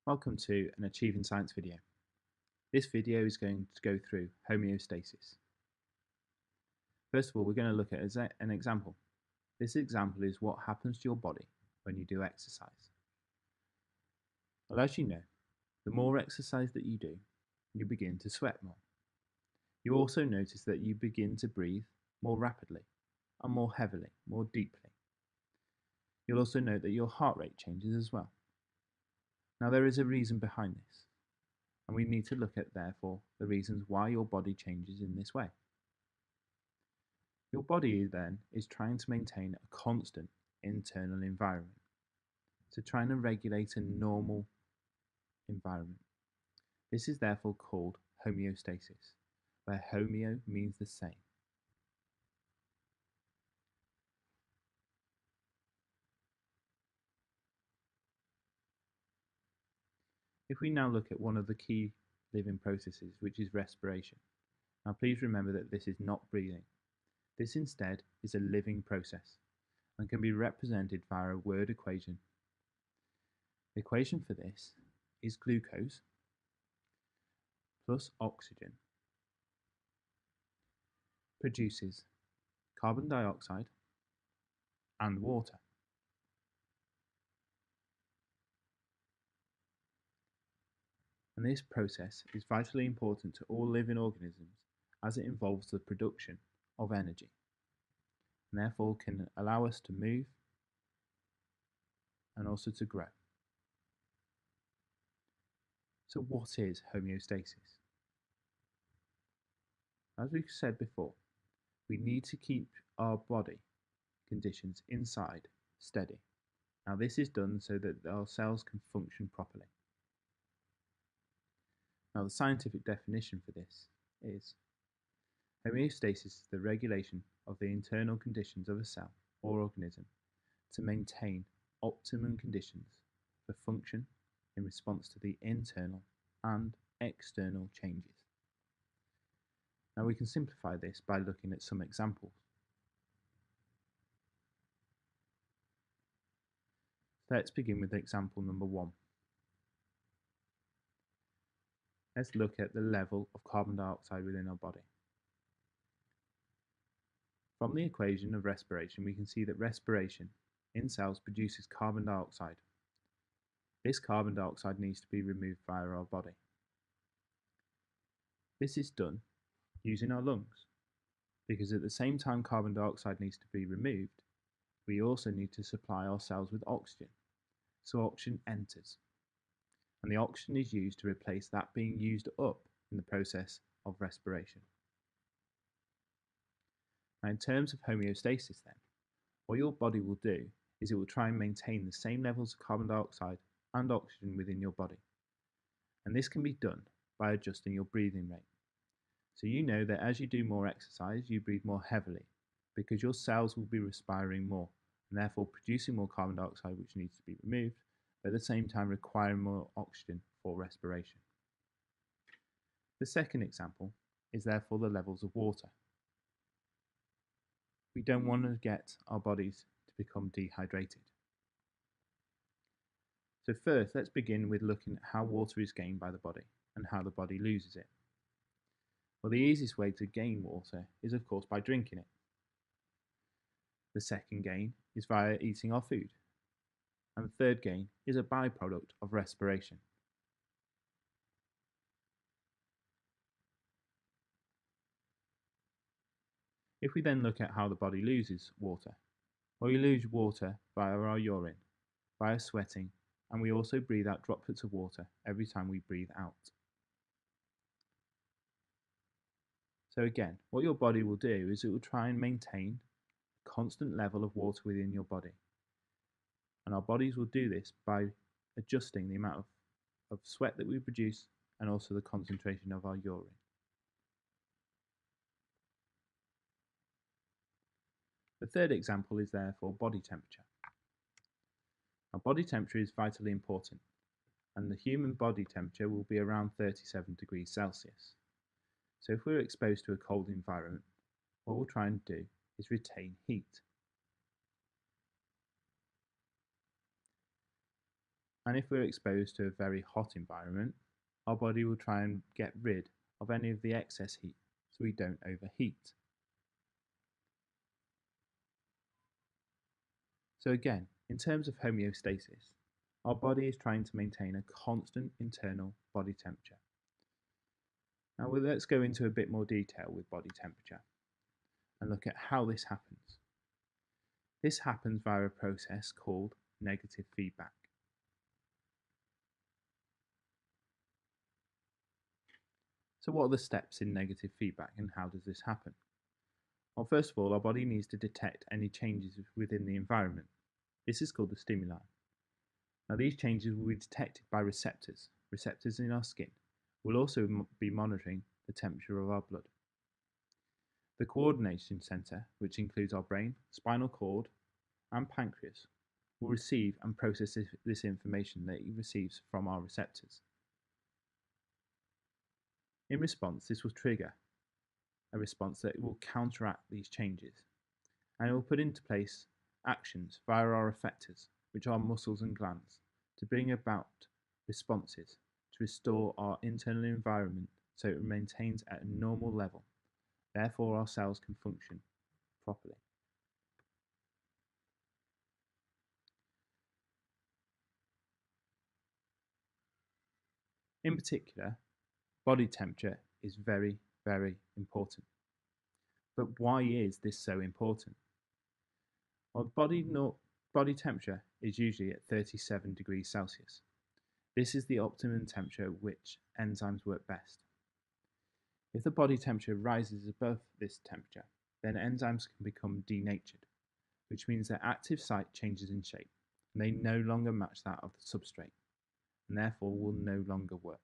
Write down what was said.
Welcome to an Achieving Science video. This video is going to go through homeostasis. First of all, we're going to look at an example. This example is what happens to your body when you do exercise. Well, as you know, the more exercise that you do, you begin to sweat more. You also notice that you begin to breathe more rapidly and more heavily, more deeply. You'll also note that your heart rate changes as well. Now, there is a reason behind this, and we need to look at, therefore, the reasons why your body changes in this way. Your body then is trying to maintain a constant internal environment, so trying to regulate a normal environment. This is therefore called homeostasis, where homeo means the same. If we now look at one of the key living processes, which is respiration. Now please remember that this is not breathing. This instead is a living process and can be represented via a word equation. The equation for this is glucose plus oxygen produces carbon dioxide and water. And this process is vitally important to all living organisms as it involves the production of energy and therefore can allow us to move and also to grow. So what is homeostasis? As we've said before, we need to keep our body conditions inside steady. Now this is done so that our cells can function properly. Now the scientific definition for this is homeostasis is the regulation of the internal conditions of a cell or organism to maintain optimum conditions for function in response to the internal and external changes. Now we can simplify this by looking at some examples. Let's begin with example number 1. Let's look at the level of carbon dioxide within our body. From the equation of respiration, we can see that respiration in cells produces carbon dioxide. This carbon dioxide needs to be removed via our body. This is done using our lungs, because at the same time carbon dioxide needs to be removed, we also need to supply our cells with oxygen. So oxygen enters, and the oxygen is used to replace that being used up in the process of respiration. Now in terms of homeostasis then, what your body will do is it will try and maintain the same levels of carbon dioxide and oxygen within your body. And this can be done by adjusting your breathing rate. So you know that as you do more exercise, you breathe more heavily because your cells will be respiring more and therefore producing more carbon dioxide which needs to be removed, but at the same time requiring more oxygen for respiration. The second example is therefore the levels of water. We don't want to get our bodies to become dehydrated. So first, let's begin with looking at how water is gained by the body and how the body loses it. Well, the easiest way to gain water is of course by drinking it. The second gain is via eating our food. And the third gain is a byproduct of respiration. If we then look at how the body loses water, well, we lose water via our urine, via sweating, and we also breathe out droplets of water every time we breathe out. So again, what your body will do is it will try and maintain a constant level of water within your body. And our bodies will do this by adjusting the amount of sweat that we produce and also the concentration of our urine. The third example is therefore body temperature. Now, body temperature is vitally important, and the human body temperature will be around 37 degrees Celsius. So if we're exposed to a cold environment, what we'll try and do is retain heat. And if we're exposed to a very hot environment, our body will try and get rid of any of the excess heat so we don't overheat. So again, in terms of homeostasis, our body is trying to maintain a constant internal body temperature. Now let's go into a bit more detail with body temperature and look at how this happens. This happens via a process called negative feedback. So what are the steps in negative feedback and how does this happen? Well, first of all, our body needs to detect any changes within the environment. This is called the stimuli. Now these changes will be detected by receptors in our skin. We'll also be monitoring the temperature of our blood. The coordination centre, which includes our brain, spinal cord and pancreas, will receive and process this information that it receives from our receptors. In response, this will trigger a response that will counteract these changes, and it will put into place actions via our effectors, which are muscles and glands, to bring about responses to restore our internal environment so it maintains at a normal level. Therefore, our cells can function properly. In particular, body temperature is very, very important. But why is this so important? Well, body temperature is usually at 37 degrees Celsius. This is the optimum temperature at which enzymes work best. If the body temperature rises above this temperature, then enzymes can become denatured, which means their active site changes in shape, and they no longer match that of the substrate, and therefore will no longer work.